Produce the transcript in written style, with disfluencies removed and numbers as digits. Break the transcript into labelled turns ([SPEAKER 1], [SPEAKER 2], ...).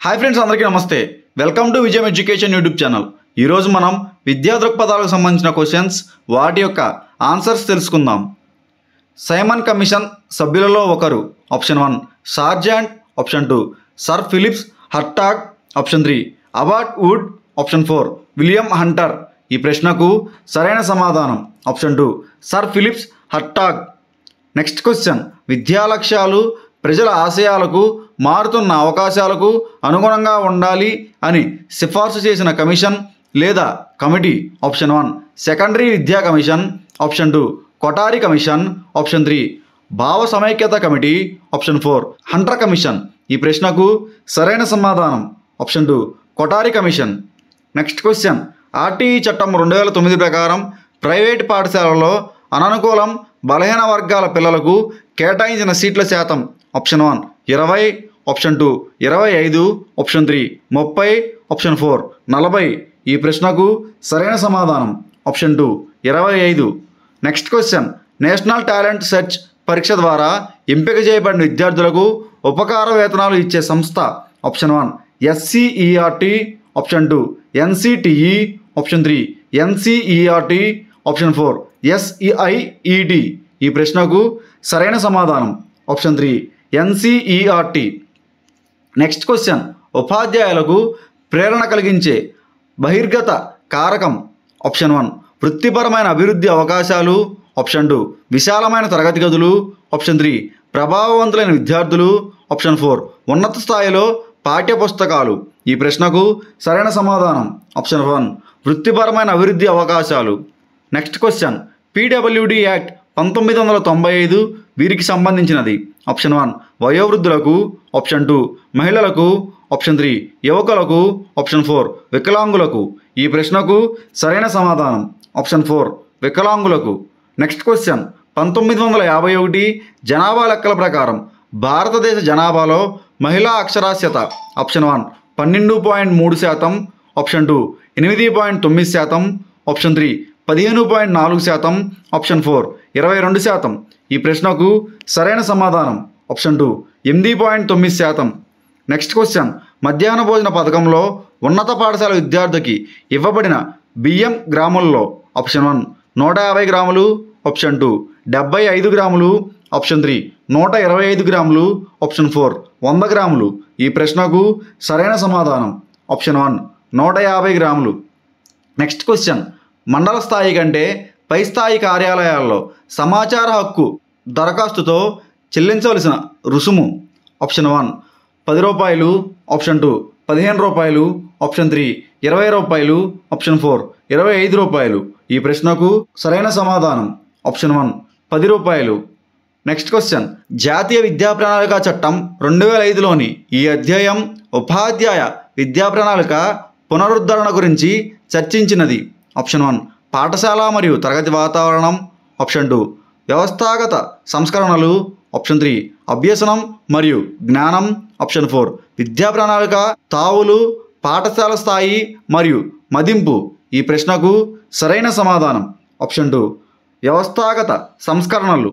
[SPEAKER 1] Hi friends, అందరికీ నమస్తే. Welcome to విజయం ఎడ్యుకేషన్ యూట్యూబ్ ఛానల్. ఈరోజు మనం విద్యా దృక్పథాలకు సంబంధించిన క్వశ్చన్స్, వాటి యొక్క ఆన్సర్స్ తెలుసుకుందాం. సైమన్ కమిషన్ సభ్యులలో ఒకరు. Option 1 sergeant, option 2 sir Philips Hartog, option 3 Abbott Wood, option 4 William Hunter. ఈ ప్రశ్నకు సరైన సమాధానం option 2 sir Philips Hartog. Next question, విద్యా లక్ష్యాలు ప్రజల ఆశయాలకు మారుతున్న అవకాశాలకు అనుగుణంగా ఉండాలి అని సిఫార్సు చేసిన కమిషన్ లేదా కమిటీ. ఆప్షన్ 1 సెకండరీ విద్యా commission, option 2 Kothari commission, option 3 భావ సమైక్యత కమిటీ, ఆప్షన్ 4 హంటర్ కమిషన్. ఈ ప్రశ్నకు సరైన సమాధానం option 2 Kothari commission. Next question, RTE చట్టం 2009 ప్రకారం ప్రైవేట్ పాఠశాలలో అననుకూలం బలహీన వర్గాల పిల్లలకు కేటాయించిన సీట్ల శాతం. Option 1 20, option 2 25, option 3 30, option 4 40. ఈ ప్రశ్నకు సరైన సమాధానం option 2 25. Next question, national talent search పరీక్ష ద్వారా ఎంపిక చేయబడిన విద్యార్థులకు ఉపకార వేతనాలు ఇచ్చే సంస్థ. Option 1 SCERT, option 2 NCTE, option 3 NCERT, option 4 SEIED. ఈ ప్రశ్నకు సరైన సమాధానం ఆప్షన్ 3 NCERT. నెక్స్ట్ క్వశ్చన్, ఉపాధ్యాయులకు ప్రేరణ కలిగించే బహిర్గత కారకం. ఆప్షన్ 1 వృత్తిపరమైన అభివృద్ధి అవకాశాలు, ఆప్షన్ 2 విశాలమైన తరగతి గదులు, ఆప్షన్ 3 ప్రభావవంతులైన విద్యార్థులు, ఆప్షన్ 4 ఉన్నత స్థాయిలో పాఠ్యపుస్తకాలు. ఈ ప్రశ్నకు సరైన సమాధానం ఆప్షన్ 1 వృత్తిపరమైన అభివృద్ధి అవకాశాలు. నెక్స్ట్ క్వశ్చన్, PWD యాక్ట్ 1995 వీరికి సంబంధించినది. ఆప్షన్ 1 వయోవృద్ధులకు, ఆప్షన్ 2 మహిళలకు, ఆప్షన్ 3 యువకులకు, ఆప్షన్ 4 వికలాంగులకు. ఈ ప్రశ్నకు సరైన సమాధానం ఆప్షన్ 4 వికలాంగులకు. నెక్స్ట్ క్వశ్చన్, 1951 జనాభా లెక్కల ప్రకారం భారతదేశ జనాభాలో మహిళా అక్షరాస్యత. Option 1 12.3%, option 2 8.9%, option 3 15.4%, option 4 22%. ఈ ప్రశ్నకు సరైన సమాధానం ఆప్షన్ 2 8.9%. నెక్స్ట్ క్వశ్చన్, మధ్యాహ్న భోజన పథకంలో ఉన్నత పాఠశాల విద్యార్థికి ఇవ్వబడిన బియ్యం గ్రాముల్లో. ఆప్షన్ 1 150 గ్రాములు, ఆప్షన్ 2 75 గ్రాములు, ఆప్షన్ 3 125 గ్రాములు, ఆప్షన్ 4 100 గ్రాములు. ఈ ప్రశ్నకు సరైన సమాధానం ఆప్షన్ 1 150 గ్రాములు. నెక్స్ట్ క్వశ్చన్, మండల స్థాయి కంటే పై స్థాయి కార్యాలయాల్లో సమాచార హక్కు దరఖాస్తుతో చెల్లించవలసిన రుసుము. Option 1 ₹10, option 2 ₹15, option 3 ₹20, option 4 ₹25. ఈ ప్రశ్నకు సరైన సమాధానం ఆప్షన్ 1 ₹10. నెక్స్ట్ క్వశ్చన్, జాతీయ విద్యా ప్రణాళిక చట్టం 2005లోని ఈ అధ్యాయం ఉపాధ్యాయ విద్యా ప్రణాళిక పునరుద్ధరణ గురించి చర్చించినది. ఆప్షన్ 1 పాఠశాల మరియు తరగతి వాతావరణం, ఆప్షన్ 2 వ్యవస్థాగత సంస్కరణలు, ఆప్షన్ 3 అభ్యసనం మరియు జ్ఞానం, ఆప్షన్ 4 విద్యా ప్రణాళిక తావులు పాఠశాల స్థాయి మరియు మదింపు. ఈ ప్రశ్నకు సరైన సమాధానం ఆప్షన్ 2 వ్యవస్థాగత సంస్కరణలు.